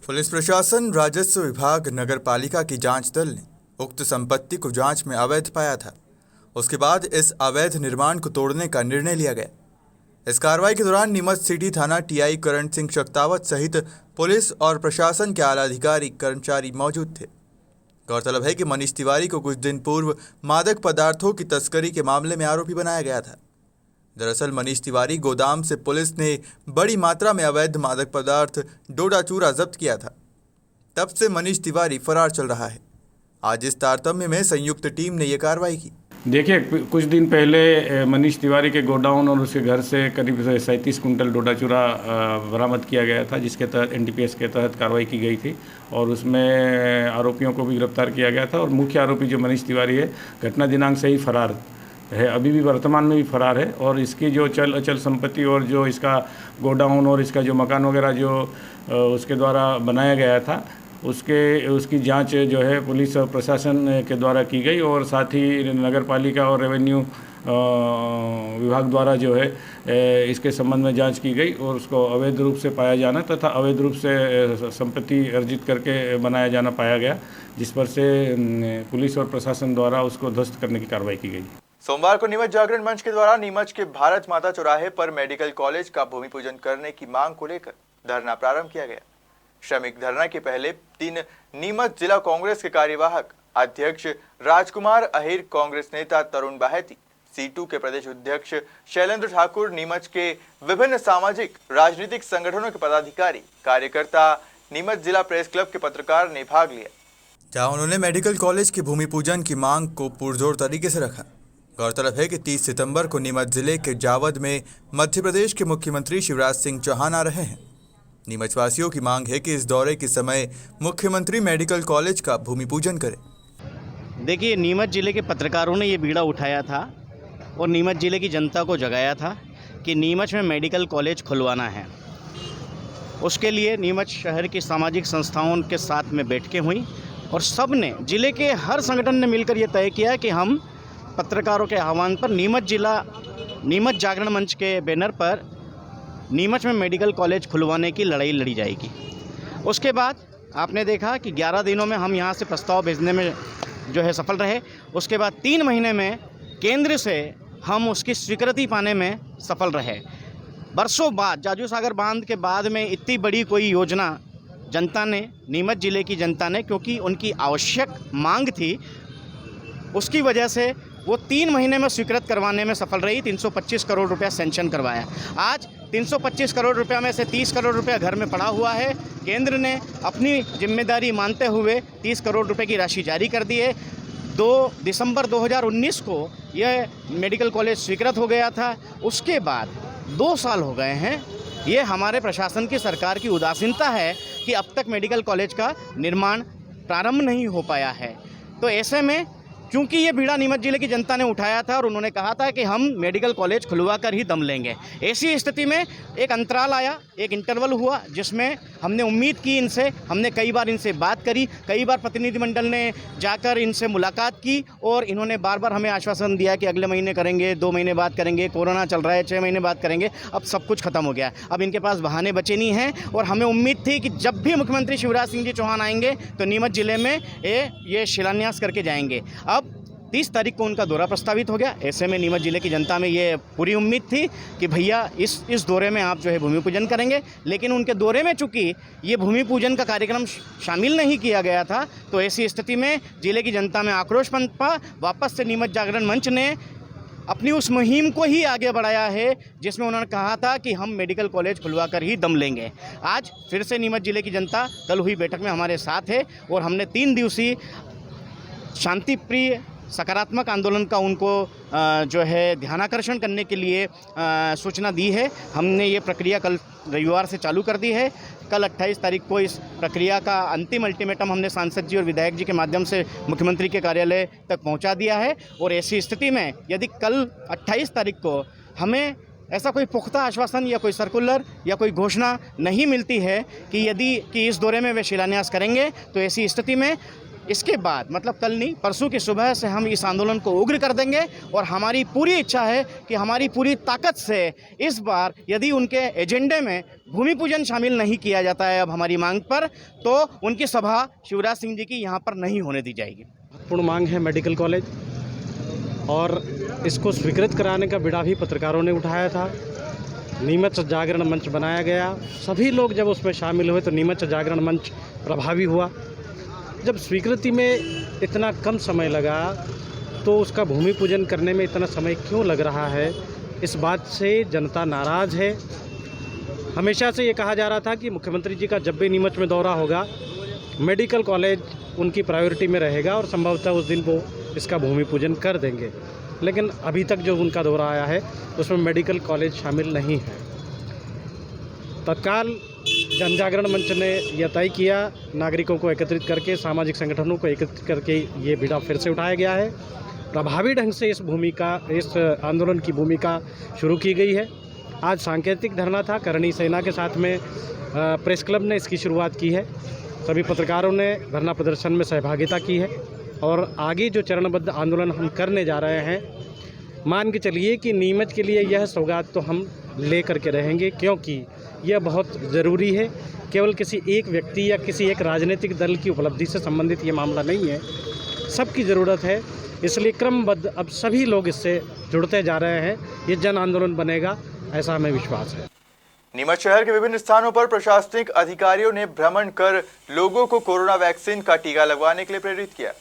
पुलिस प्रशासन, राजस्व विभाग, नगरपालिका की जांच दल ने उक्त संपत्ति को जांच में अवैध पाया था। उसके बाद इस अवैध निर्माण को तोड़ने का निर्णय लिया गया। इस कार्रवाई के दौरान नीमच सिटी थाना टीआई करण सिंह शक्तावत सहित पुलिस और प्रशासन के आला अधिकारी कर्मचारी मौजूद थे। गौरतलब है कि मनीष तिवारी को कुछ दिन पूर्व मादक पदार्थों की तस्करी के मामले में आरोपी बनाया गया था। दरअसल मनीष तिवारी गोदाम से पुलिस ने बड़ी मात्रा में अवैध मादक पदार्थ डोडा चूरा जब्त किया था। तब से मनीष तिवारी फरार चल रहा है। आज इस तारतम्य में संयुक्त टीम ने यह कार्रवाई की। देखिए, कुछ दिन पहले मनीष तिवारी के गोडाउन और उसके घर से करीब 37 कुंटल डोडा चूरा बरामद किया गया था, जिसके तहत एनडीपीएस के तहत कार्रवाई की गई थी और उसमें आरोपियों को भी गिरफ्तार किया गया था। और मुख्य आरोपी जो मनीष तिवारी है, घटना दिनांक से ही फरार है, अभी भी वर्तमान में भी फरार है। और इसकी जो अचल संपत्ति और जो इसका गोडाउन और इसका जो मकान वगैरह जो उसके द्वारा बनाया गया था, उसकी जांच जो है पुलिस और प्रशासन के द्वारा की गई। और साथ ही नगर पालिका और रेवेन्यू विभाग द्वारा जो है इसके संबंध में जांच की गई और उसको अवैध रूप से पाया जाना तथा अवैध रूप से संपत्ति अर्जित करके बनाया जाना पाया गया, जिस पर से पुलिस और प्रशासन द्वारा उसको ध्वस्त करने की कार्रवाई की गई। सोमवार को नीमच जागरण मंच के द्वारा नीमच के भारत माता चौराहे पर मेडिकल कॉलेज का भूमि पूजन करने की मांग को लेकर धरना प्रारंभ किया गया। श्रमिक धरना के पहले दिन नीमच जिला कांग्रेस के कार्यवाहक अध्यक्ष राजकुमार अहिर, कांग्रेस नेता तरुण बाहेती, C2 के प्रदेश अध्यक्ष शैलेंद्र ठाकुर, नीमच के विभिन्न सामाजिक राजनीतिक संगठनों के पदाधिकारी, कार्यकर्ता, नीमच जिला प्रेस क्लब के पत्रकार ने भाग लिया, जहां उन्होंने मेडिकल कॉलेज के भूमि पूजन की मांग को पुरजोर तरीके से रखा। गौरतलब है कि 30 सितंबर को नीमच जिले के जावद में मध्य प्रदेश के मुख्यमंत्री शिवराज सिंह चौहान आ रहे हैं। नीमच वासियों की मांग है कि इस दौरे के समय मुख्यमंत्री मेडिकल कॉलेज का भूमि पूजन करें। देखिए, नीमच जिले के पत्रकारों ने ये बीड़ा उठाया था और नीमच जिले की जनता को जगाया था कि नीमच में मेडिकल कॉलेज खुलवाना है। उसके लिए नीमच शहर की सामाजिक संस्थाओं के साथ में बैठकें हुई और सब ने, जिले के हर संगठन ने मिलकर ये तय किया कि हम पत्रकारों के आह्वान पर नीमच जागरण मंच के बैनर पर नीमच में मेडिकल कॉलेज खुलवाने की लड़ाई लड़ी जाएगी। उसके बाद आपने देखा कि 11 दिनों में हम यहाँ से प्रस्ताव भेजने में जो है सफल रहे। उसके बाद 3 महीने में केंद्र से हम उसकी स्वीकृति पाने में सफल रहे। बरसों बाद जाजू सागर बांध के बाद में इतनी बड़ी कोई योजना जनता ने, नीमच जिले की जनता ने, क्योंकि उनकी आवश्यक मांग थी, उसकी वजह से वो 3 महीने में स्वीकृत करवाने में सफल रही। 325 करोड़ रुपया सेंक्शन करवाया। आज 325 करोड़ रुपया में से 30 करोड़ रुपया घर में पड़ा हुआ है। केंद्र ने अपनी जिम्मेदारी मानते हुए 30 करोड़ रुपए की राशि जारी कर दी है। 2 दिसंबर 2019 को यह मेडिकल कॉलेज स्वीकृत हो गया था। उसके बाद 2 साल हो गए हैं। ये हमारे प्रशासन की, सरकार की उदासीनता है कि अब तक मेडिकल कॉलेज का निर्माण प्रारंभ नहीं हो पाया है। तो ऐसे में क्योंकि ये बीड़ा नीमच जिले की जनता ने उठाया था और उन्होंने कहा था कि हम मेडिकल कॉलेज खुलवा कर ही दम लेंगे, ऐसी स्थिति में एक अंतराल आया, एक इंटरवल हुआ, जिसमें हमने उम्मीद की इनसे, हमने कई बार इनसे बात करी, कई बार प्रतिनिधिमंडल ने जाकर इनसे मुलाकात की और इन्होंने बार बार हमें आश्वासन दिया कि अगले महीने करेंगे, 2 महीने बाद करेंगे, कोरोना चल रहा है, 6 महीने बाद करेंगे। अब सब कुछ खत्म हो गया, अब इनके पास बहाने बचे नहीं हैं और हमें उम्मीद थी कि जब भी मुख्यमंत्री शिवराज सिंह जी चौहान आएंगे तो नीमच जिले में ये शिलान्यास करके जाएंगे। अब 30 तारीख को उनका दौरा प्रस्तावित हो गया। ऐसे में नीमच जिले की जनता में ये पूरी उम्मीद थी कि भैया इस दौरे में आप जो है भूमि पूजन करेंगे, लेकिन उनके दौरे में चूँकि ये भूमि पूजन का कार्यक्रम शामिल नहीं किया गया था, तो ऐसी स्थिति में जिले की जनता में आक्रोश पनपा। वापस से नीमच जागरण मंच ने अपनी उस मुहिम को ही आगे बढ़ाया है जिसमें उन्होंने कहा था कि हम मेडिकल कॉलेज खुलवा कर ही दम लेंगे। आज फिर से नीमच जिले की जनता कल हुई बैठक में हमारे साथ है और हमने 3 दिवसीय शांति प्रिय सकारात्मक आंदोलन का उनको जो है ध्यानाकर्षण करने के लिए सूचना दी है। हमने ये प्रक्रिया कल रविवार से चालू कर दी है। कल 28 तारीख को इस प्रक्रिया का अंतिम अल्टीमेटम हमने सांसद जी और विधायक जी के माध्यम से मुख्यमंत्री के कार्यालय तक पहुंचा दिया है और ऐसी स्थिति में यदि कल 28 तारीख को हमें ऐसा कोई पुख्ता आश्वासन या कोई सर्कुलर या कोई घोषणा नहीं मिलती है कि इस दौरे में वे शिलान्यास करेंगे, तो ऐसी स्थिति में इसके बाद, मतलब कल नहीं, परसों की सुबह से हम इस आंदोलन को उग्र कर देंगे और हमारी पूरी इच्छा है कि हमारी पूरी ताकत से इस बार यदि उनके एजेंडे में भूमि पूजन शामिल नहीं किया जाता है अब हमारी मांग पर, तो उनकी सभा शिवराज सिंह जी की यहाँ पर नहीं होने दी जाएगी। पूर्ण मांग है मेडिकल कॉलेज और इसको स्वीकृत कराने का बीड़ा भी पत्रकारों ने उठाया था। नीमच जागरण मंच बनाया गया, सभी लोग जब उसमें शामिल हुए तो नीमच जागरण मंच प्रभावी हुआ। जब स्वीकृति में इतना कम समय लगा तो उसका भूमि पूजन करने में इतना समय क्यों लग रहा है, इस बात से जनता नाराज़ है। हमेशा से ये कहा जा रहा था कि मुख्यमंत्री जी का जब भी नीमच में दौरा होगा मेडिकल कॉलेज उनकी प्रायोरिटी में रहेगा और संभवतः उस दिन वो इसका भूमि पूजन कर देंगे, लेकिन अभी तक जो उनका दौरा आया है उसमें मेडिकल कॉलेज शामिल नहीं है। तत्काल जन जागरण मंच ने यह तय किया, नागरिकों को एकत्रित करके, सामाजिक संगठनों को एकत्रित करके ये बीड़ा फिर से उठाया गया है। प्रभावी ढंग से इस आंदोलन की भूमिका शुरू की गई है। आज सांकेतिक धरना था, करणी सेना के साथ में प्रेस क्लब ने इसकी शुरुआत की है। सभी पत्रकारों ने धरना प्रदर्शन में सहभागिता की है और आगे जो चरणबद्ध आंदोलन हम करने जा रहे हैं, मान के चलिए कि नीमच के लिए यह सौगात तो हम ले करके रहेंगे, क्योंकि यह बहुत ज़रूरी है। केवल किसी एक व्यक्ति या किसी एक राजनीतिक दल की उपलब्धि से संबंधित ये मामला नहीं है, सबकी ज़रूरत है। इसलिए क्रमबद्ध अब सभी लोग इससे जुड़ते जा रहे हैं। ये जन आंदोलन बनेगा, ऐसा हमें विश्वास है। नीमच शहर के विभिन्न स्थानों पर प्रशासनिक अधिकारियों ने भ्रमण कर लोगों को कोरोना वैक्सीन का टीका लगवाने के लिए प्रेरित किया।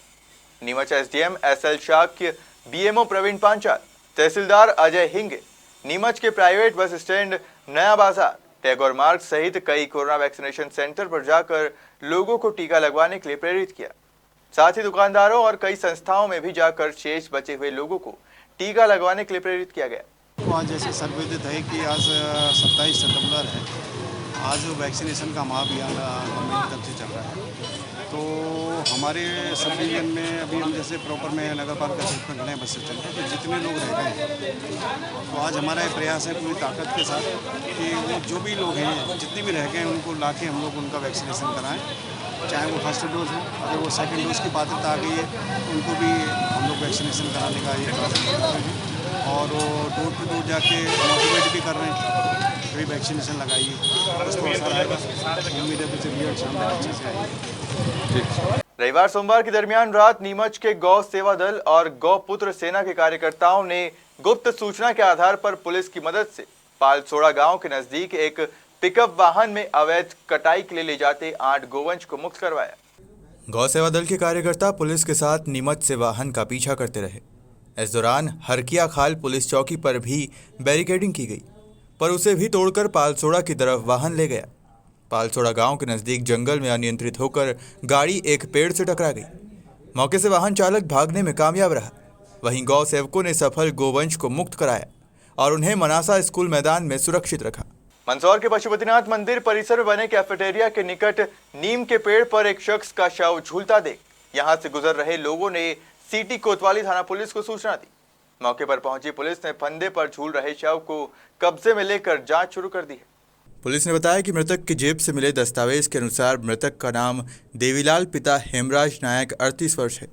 Neemuch SDM SL Shakya, BMO Praveen Panchal, तहसीलदार अजय हिंगे नीमच के प्राइवेट बस स्टैंड नया बाजार, टैगोर मार्ग सहित कई कोरोना वैक्सीनेशन सेंटर पर जाकर लोगों को टीका लगवाने के लिए प्रेरित किया। साथ ही दुकानदारों और कई संस्थाओं में भी जाकर शेष बचे हुए लोगों को टीका लगवाने के लिए प्रेरित किया गया। आज जैसे सर्वविदित है कि आज 27 सितंबर है, आज वैक्सीनेशन का महाअभियान गवर्नमेंट की तरफ से चल रहा है। तो हमारे सब डिवीजन में अभी हम जैसे प्रॉपर में नगर पालिका क्षेत्र में खड़े हैं बस स्टैंड पर, तो जितने लोग रह गए हैं तो आज हमारा प्रयास है पूरी ताकत के साथ कि वो जो भी लोग हैं जितने भी रह गए हैं उनको ला के हम लोग उनका वैक्सीनेशन कराएं, चाहे वो फर्स्ट डोज हो, अगर वो सेकेंड डोज की पात्रता आ गई है उनको भी हम लोग वैक्सीनेशन कराने का ये प्रयास कर रहे हैं। और वो डोर टू डोर जाके मोटिवेट भी कर रहे हैं कि वैक्सीनेशन लगाइए, उसको असर आएगा। उम्मीद है कुछ रिजल्ट सामने अच्छे से आएगी। रविवार सोमवार के दरमियान रात नीमच के गौ सेवा दल और गौ पुत्र सेना के कार्यकर्ताओं ने गुप्त सूचना के आधार पर पुलिस की मदद से पालसोड़ा गांव के नजदीक एक पिकअप वाहन में अवैध कटाई के लिए ले जाते 8 गोवंश को मुक्त करवाया। गौ सेवा दल के कार्यकर्ता पुलिस के साथ नीमच से वाहन का पीछा करते रहे। इस दौरान हरकिया खाल पुलिस चौकी पर भी बैरिकेडिंग की गई, पर उसे भी तोड़कर पालसोड़ा की तरफ वाहन ले गया। पालसोड़ा गांव के नज़दीक जंगल में अनियंत्रित होकर गाड़ी एक पेड़ से टकरा गई। मौके से वाहन चालक भागने में कामयाब रहा। वहीं गौ सेवकों ने सफल गोवंश को मुक्त कराया और उन्हें मनासा स्कूल मैदान में सुरक्षित रखा। मंदसौर के पशुपतिनाथ मंदिर परिसर में बने कैफेटेरिया के निकट नीम के पेड़ पर एक शख्स का शव झूलता देख यहां से गुजर रहे लोगों ने सिटी कोतवाली थाना पुलिस को सूचना दी। मौके पर पहुंची पुलिस ने फंदे पर झूल रहे शव को कब्जे में लेकर जांच शुरू कर दी है। पुलिस ने बताया कि मृतक की जेब से मिले दस्तावेज के अनुसार मृतक का नाम देवीलाल, पिता हेमराज नायक, 38 वर्ष है।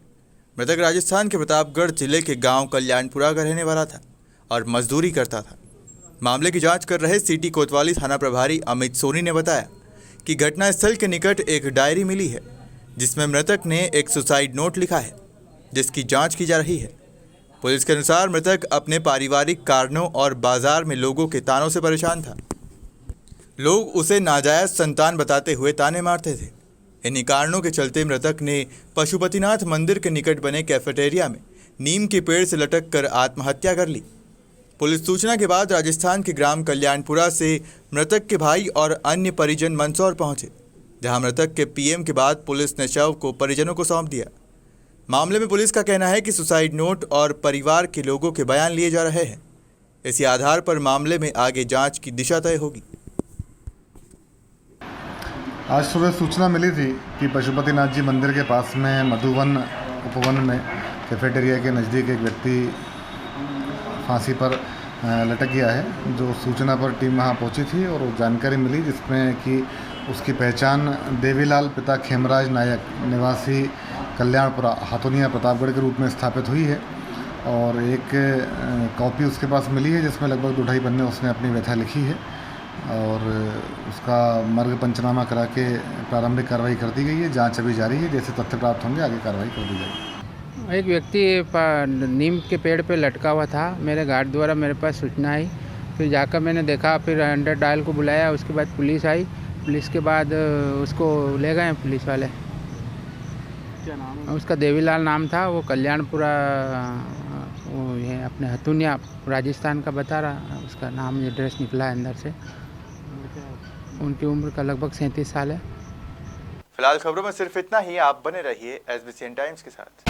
मृतक राजस्थान के प्रतापगढ़ जिले के गांव कल्याणपुरा का रहने वाला था और मजदूरी करता था। मामले की जांच कर रहे सिटी कोतवाली थाना प्रभारी अमित सोनी ने बताया कि घटनास्थल के निकट एक डायरी मिली है जिसमें मृतक ने एक सुसाइड नोट लिखा है, जिसकी जांच की जा रही है। पुलिस के अनुसार मृतक अपने पारिवारिक कारणों और बाजार में लोगों के तानों से परेशान था। लोग उसे नाजायज संतान बताते हुए ताने मारते थे। इन्हीं कारणों के चलते मृतक ने पशुपतिनाथ मंदिर के निकट बने कैफेटेरिया में नीम के पेड़ से लटक कर आत्महत्या कर ली। पुलिस सूचना के बाद राजस्थान के ग्राम कल्याणपुरा से मृतक के भाई और अन्य परिजन मंदसौर पहुंचे, जहां मृतक के पीएम के बाद पुलिस ने शव को परिजनों को सौंप दिया। मामले में पुलिस का कहना है कि सुसाइड नोट और परिवार के लोगों के बयान लिए जा रहे हैं। इसी आधार पर मामले में आगे जांच की दिशा तय होगी। आज सुबह सूचना मिली थी कि पशुपतिनाथ जी मंदिर के पास में मधुवन उपवन में कैफेटेरिया के नज़दीक एक व्यक्ति फांसी पर लटक गया है। जो सूचना पर टीम वहां पहुंची थी और वो जानकारी मिली जिसमें कि उसकी पहचान देवीलाल, पिता खेमराज नायक, निवासी कल्याणपुरा, हाथोनिया, प्रतापगढ़ के रूप में स्थापित हुई है। और एक कॉपी उसके पास मिली है जिसमें लगभग 2-2.5 पन्ने उसने अपनी व्यथा लिखी है और उसका मर्ग पंचनामा करा के प्रारंभिक कार्रवाई कर दी गई है। जांच अभी जारी है, जैसे तथ्य प्राप्त होंगे आगे कार्रवाई कर दी जाएगी। एक व्यक्ति नीम के पेड़ पे लटका हुआ था। मेरे गार्ड द्वारा मेरे पास सूचना आई, फिर जाकर मैंने देखा, फिर 100 डायल को बुलाया। उसके बाद पुलिस आई, पुलिस के बाद उसको ले गए पुलिस वाले। क्या नाम है? उसका देवीलाल नाम था। वो कल्याणपुरा, वो ये अपने हथुनिया राजस्थान का बता रहा। उसका नाम एड्रेस निकला है अंदर से। उनकी उम्र का लगभग 37 साल है। फिलहाल खबरों में सिर्फ इतना ही। आप बने रहिए SBCN टाइम्स के साथ।